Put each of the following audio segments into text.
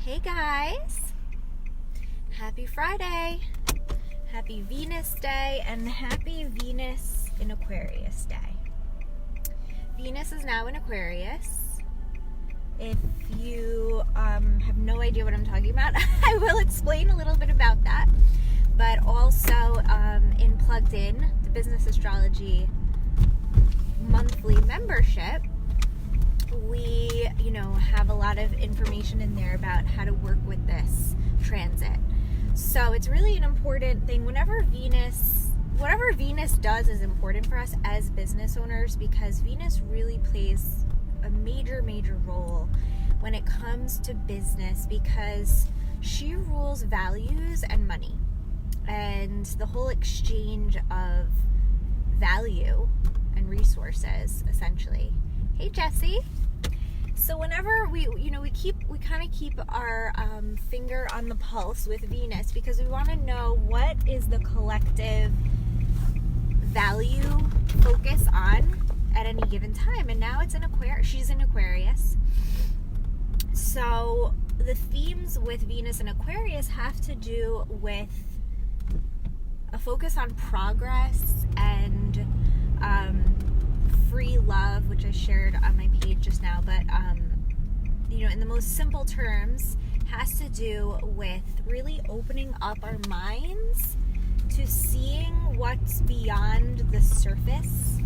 Hey guys, happy Friday, happy Venus Day, and happy Venus in Aquarius Day. Venus is now in Aquarius. If you have no idea what I'm talking about, I will explain a little bit about that. But also in Plugged In, the Business Astrology monthly membership, we have a lot of information in there about how to work with this transit. So it's really an important thing. Whatever Venus does is important for us as business owners, because Venus really plays a major role when it comes to business, because she rules values and money and the whole exchange of value and resources, essentially. Hey Jesse. So whenever we kind of keep our finger on the pulse with Venus, because we want to know what is the collective value focus on at any given time. And now it's in Aquarius. She's in Aquarius. So the themes with Venus and Aquarius have to do with a focus on progress and free love, which I shared on my page just now, but in the most simple terms, has to do with really opening up our minds to seeing what's beyond the surface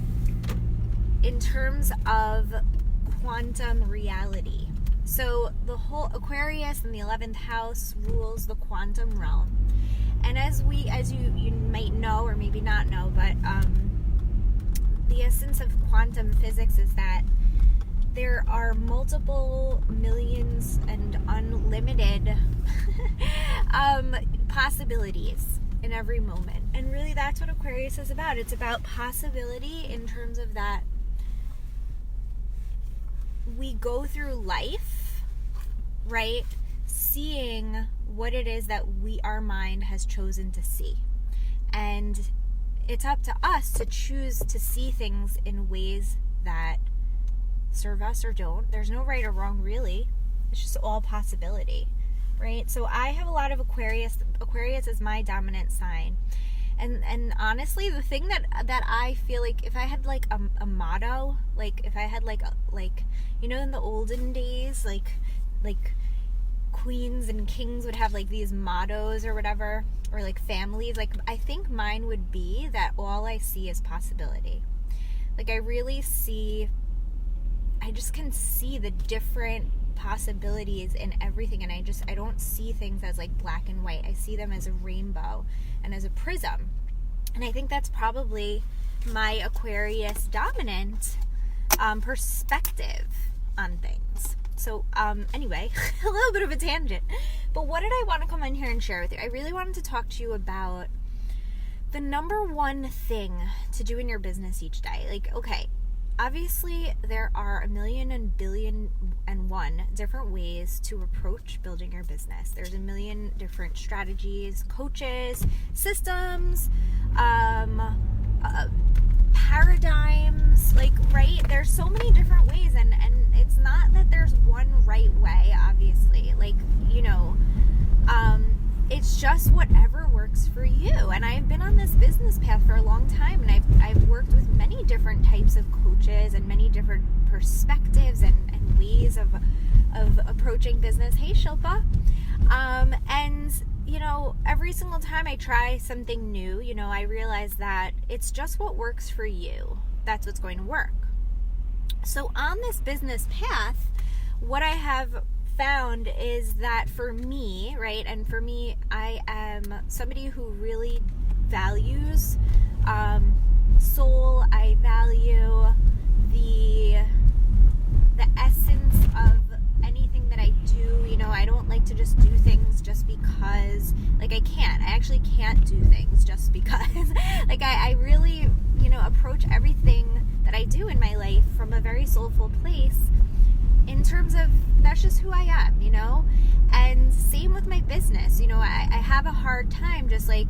in terms of quantum reality. So the whole Aquarius in the 11th house rules the quantum realm, and as you might know or maybe not know, but the essence of quantum physics is that there are multiple millions and unlimited possibilities in every moment. And really that's what Aquarius is about. It's about possibility in terms of that we go through life, right, seeing what it is that our mind has chosen to see. And it's up to us to choose to see things in ways that serve us or don't. There's no right or wrong, really. It's just all possibility, right? So I have a lot of Aquarius. Aquarius is my dominant sign. And honestly, the thing that I feel like, if I had like a motto, like if I had like in the olden days, like queens and kings would have like these mottos or whatever, or like families, like I think mine would be that all I see is possibility. Like I just can see the different possibilities in everything, and I don't see things as like black and white. I see them as a rainbow and as a prism. And I think that's probably my Aquarius dominant perspective on things. So anyway, a little bit of a tangent. But what did I want to come in here and share with you? I really wanted to talk to you about the number one thing to do in your business each day. Like, okay, obviously there are a million and billion and one different ways to approach building your business. There's a million different strategies, coaches, systems, paradigms, like, right? There's so many different ways, and it's not that there's one right way, obviously. Like, it's just whatever works for you. And I've been on this business path for a long time, and I've worked with many different types of coaches and many different perspectives and ways of approaching business. Hey, Shilpa. And every single time I try something new, I realize that it's just what works for you. That's what's going to work. So on this business path, what I have found is that for me, right, and for me, I am somebody who really values soul. I value the essence of anything that I do. I don't like to just do things just because, like, I actually can't do things just because. Like, I really, approach everything that I do in my life from a very soulful place, in terms of that's just who I am, and same with my business. I have a hard time just like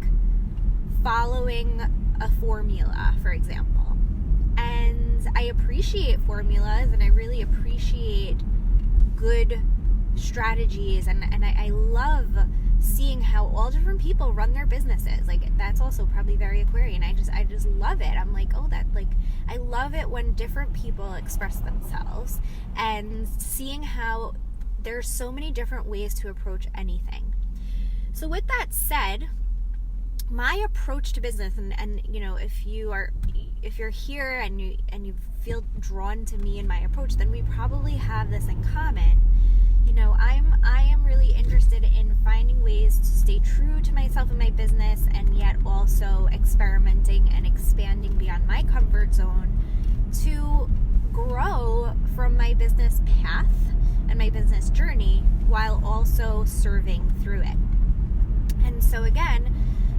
following a formula, for example, and I appreciate formulas, and I really appreciate good strategies, and I love seeing how all different people run their businesses. Like, that's also probably very Aquarian. I just love it. I'm like, oh, that, like, I love it when different people express themselves, and seeing how there's so many different ways to approach anything. So with that said, my approach to business, and you know, if you're here and you feel drawn to me and my approach, then we probably have this in common. You know, I am really interested in finding ways to stay true to myself and my business, and yet also experimenting and expanding beyond my comfort zone to grow from my business path and my business journey while also serving through it. And so again,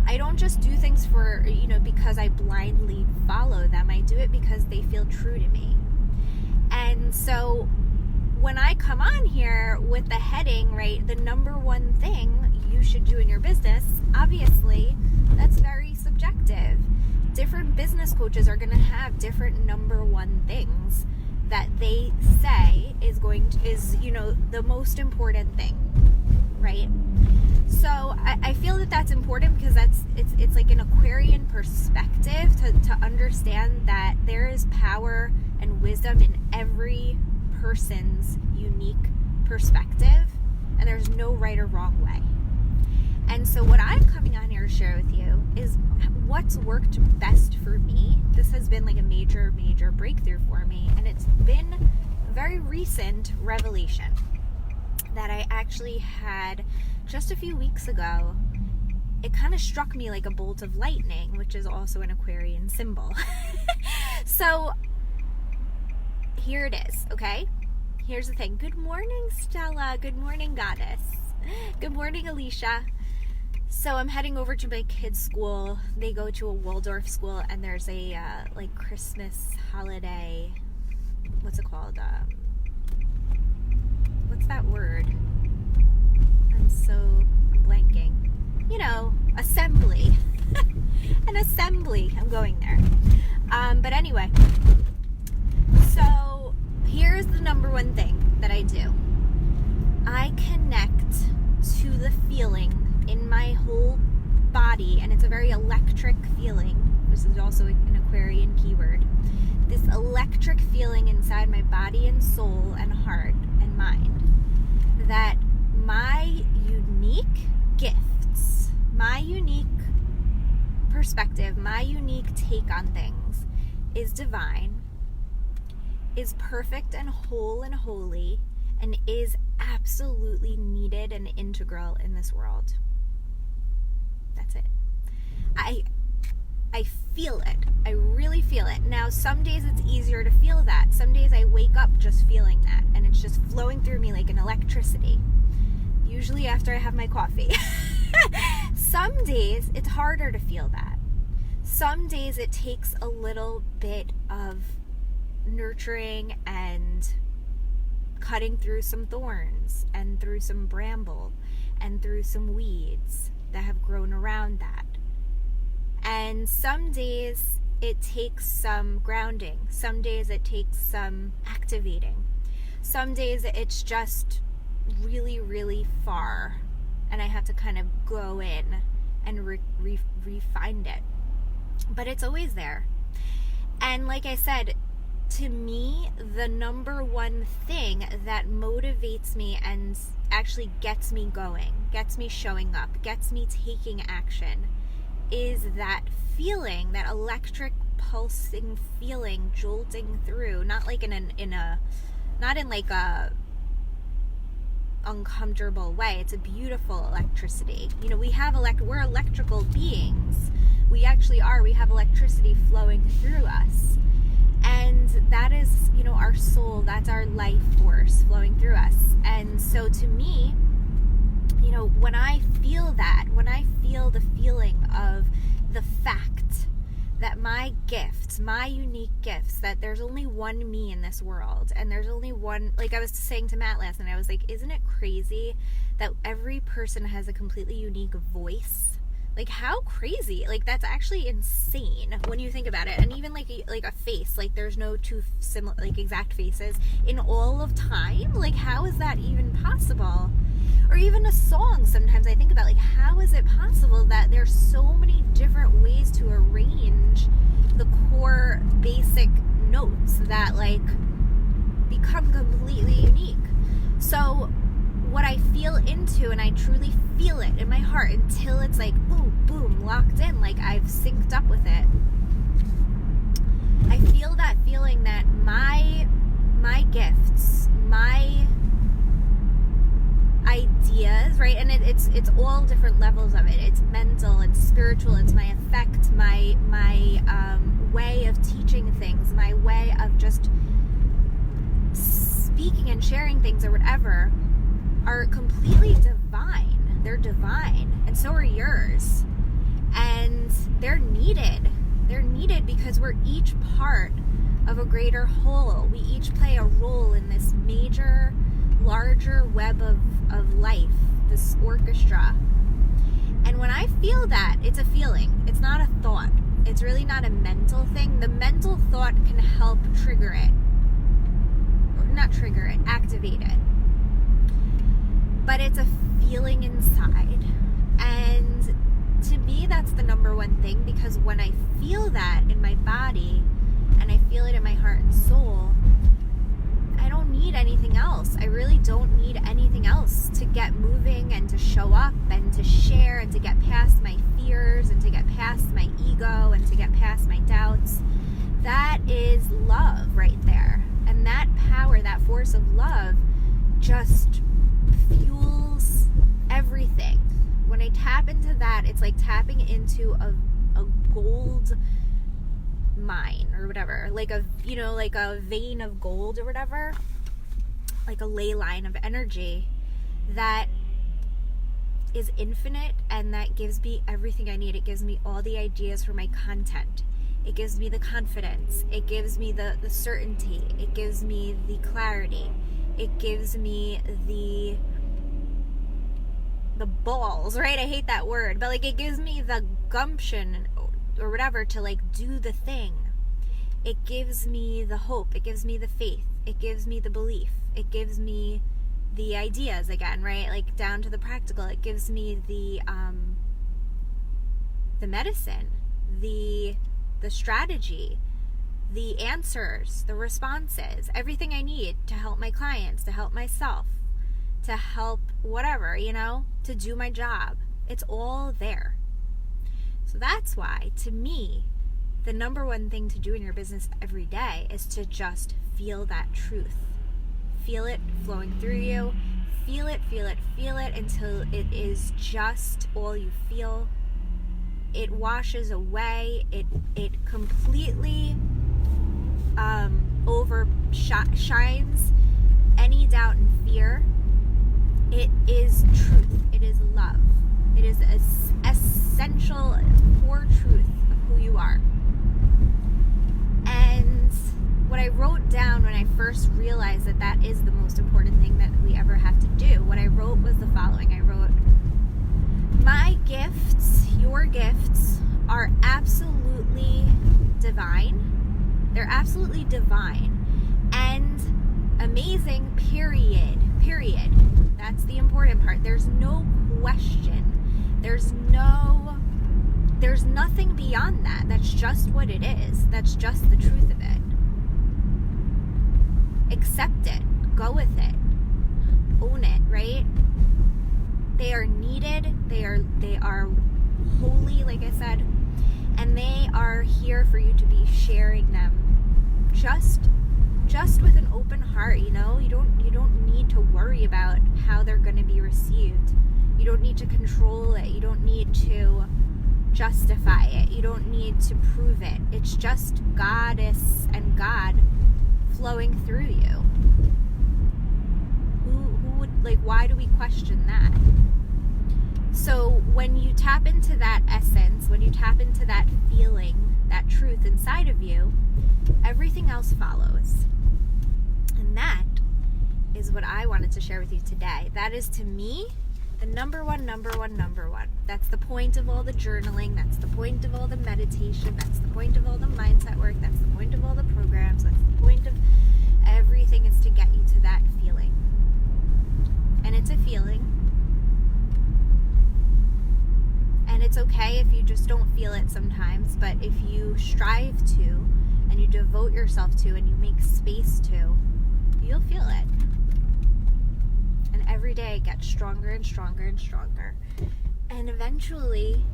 I don't just do things for, you know, because I blindly follow them. I do it because they feel true to me. And so when I come on here with the heading, right, the number one thing you should do in your business, obviously that's very subjective. Different business coaches are going to have different number one things that they say is you know, the most important thing, right? So I feel that that's important because it's like an Aquarian perspective to understand that there is power and wisdom in every person's unique perspective, and there's no right or wrong way. And so what I'm coming on here to share with you is what's worked best for me. This has been like a major breakthrough for me, and it's been a very recent revelation that I actually had just a few weeks ago. It kind of struck me like a bolt of lightning, which is also an Aquarian symbol. So here it is, okay? Here's the thing. Good morning, Stella. Good morning, Goddess. Good morning, Alicia. So I'm heading over to my kids' school. They go to a Waldorf school, and there's a like Christmas holiday. What's it called? What's that word? I'm blanking. You know, assembly. An assembly. I'm going there. But anyway, so here's the number one thing that I do. I connect to the feeling in my whole body, and it's a very electric feeling. This is also an Aquarian keyword. This electric feeling inside my body and soul and heart and mind, that my unique gifts, my unique perspective, my unique take on things is divine, is perfect and whole and holy, and is absolutely needed and integral in this world. That's it. I feel it. I really feel it. Now, some days it's easier to feel that. Some days I wake up just feeling that, and it's just flowing through me like an electricity. Usually after I have my coffee. Some days it's harder to feel that. Some days it takes a little bit of nurturing and cutting through some thorns and through some bramble and through some weeds that have grown around that. And some days it takes some grounding. Some days it takes some activating. Some days it's just really, really far, and I have to kind of go in and re-find it. But it's always there. And like I said, to me, the number one thing that motivates me and actually gets me going, gets me showing up, gets me taking action, is that feeling, that electric pulsing feeling jolting through, not like not in like a uncomfortable way. It's a beautiful electricity. You know, we're electrical beings. We actually are. We have electricity flowing through us. And that is, you know, our soul. That's our life force flowing through us. And so to me, you know, when I feel that, when I feel the feeling of the fact that my gifts, my unique gifts, that there's only one me in this world, and there's only one, like I was saying to Matt last night, I was like, isn't it crazy that every person has a completely unique voice Like, how crazy? Like, that's actually insane when you think about it. And even like a face, like there's no two similar, like exact faces in all of time. Like, how is that even possible? Or even a song, sometimes I think about, like, how is it possible that there's so many different ways to arrange the core basic notes that, like, become completely unique? So what I feel into, and I truly feel it in my heart until it's like, ooh, boom, locked in, like I've synced up with it. I feel that feeling that my gifts, my ideas, right? And it's all different levels of it. It's mental, it's spiritual, it's my effect, my way of teaching things, my way of just speaking and sharing things or whatever, are completely divine. They're divine, and so are yours. And they're needed. They're needed because we're each part of a greater whole. We each play a role in this major, larger web of life, this orchestra. And when I feel that, it's a feeling. It's not a thought. It's really not a mental thing. The mental thought can help trigger it. Or not trigger it, activate it. But it's a feeling inside. And to me, that's the number one thing, because when I feel that in my body and I feel it in my heart and soul, I don't need anything else. I really don't need anything else to get moving and to show up and to share and to get past my fears and to get past my ego and to get past my doubts. That is love right there. And that power, that force of love just fuels everything. When I tap into that, it's like tapping into a gold mine or whatever, like a vein of gold or whatever, like a ley line of energy that is infinite, and that gives me everything I need. It gives me all the ideas for my content. It gives me the confidence. It gives me the certainty. It gives me the clarity. It gives me the balls, right? I hate that word, but like it gives me the gumption or whatever to like do the thing. It gives me the hope. It gives me the faith. It gives me the belief. It gives me the ideas again, right? Like down to the practical. It gives me the medicine, the strategy, the answers, the responses, everything I need to help my clients, to help myself, to help whatever, to do my job. It's all there. So that's why, to me, the number one thing to do in your business every day is to just feel that truth. Feel it flowing through you. Feel it, feel it, feel it until it is just all you feel. It washes away. It completely overshines any doubt and fear. It is truth. It is love. It is an essential core truth of who you are. And what I wrote down when I first realized that is the most important thing that we ever have to do, what I wrote was the following. I wrote, my gifts, your gifts, are absolutely divine. They're absolutely divine and amazing, period. That's the important part. There's no question. There's nothing beyond that. That's just what it is. That's just the truth of it. Accept it. Go with it. Own it, right? They are needed. They are holy, like I said, and they are here for you to be sharing them. Just with an open heart, you don't need to worry about how they're going to be received. You don't need to control it. You don't need to justify it. You don't need to prove it. It's just Goddess and God flowing through you. Who would, like, why do we question that? So when you tap into that essence, when you tap into that feeling, that truth inside of you, everything else follows. And that is what I wanted to share with you today. That is, to me, The number one. That's the point of all the journaling. That's the point of all the meditation. That's the point of all the mindset work. That's the point of all the programs. That's the point of everything, is to get you to that feeling. And it's a feeling. And it's okay if you just don't feel it sometimes, but if you strive to, and you devote yourself to, and you make space to, you'll feel it. And every day it gets stronger and stronger and stronger. And eventually,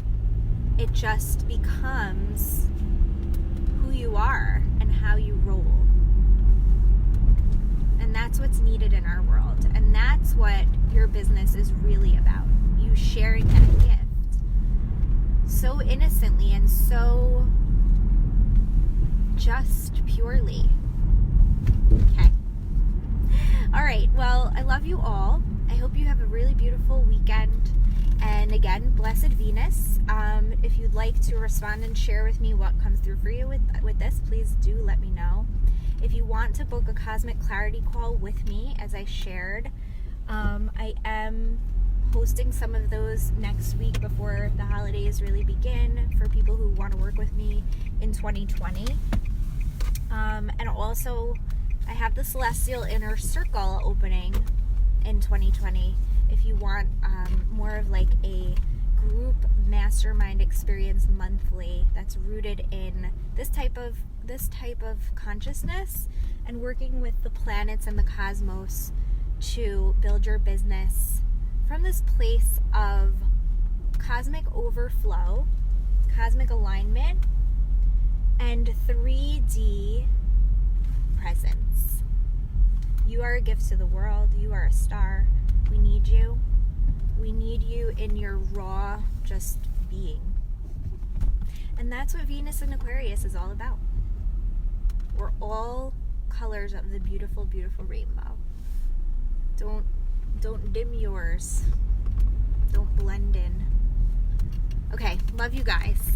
it just becomes who you are and how you roll. And that's what's needed in our world. And that's what your business is really about. You sharing that gift so innocently and so just purely. Okay. All right. Well, I love you all. I hope you have a really beautiful weekend. And again, blessed Venus. If you'd like to respond and share with me what comes through for you with this, please do let me know. If you want to book a Cosmic Clarity call with me, as I shared, I am hosting some of those next week before the holidays really begin for people who want to work with me in 2020. And also, I have the Celestial Inner Circle opening in 2020. If you want more of like a group mastermind experience monthly that's rooted in this type of consciousness and working with the planets and the cosmos to build your business from this place of cosmic overflow, cosmic alignment, and 3D presence. You are a gift to the world. You are a star. We need you. We need you in your raw, just being. And that's what Venus in Aquarius is all about. We're all colors of the beautiful, beautiful rainbow. Don't dim yours. Don't blend in. Okay, love you guys.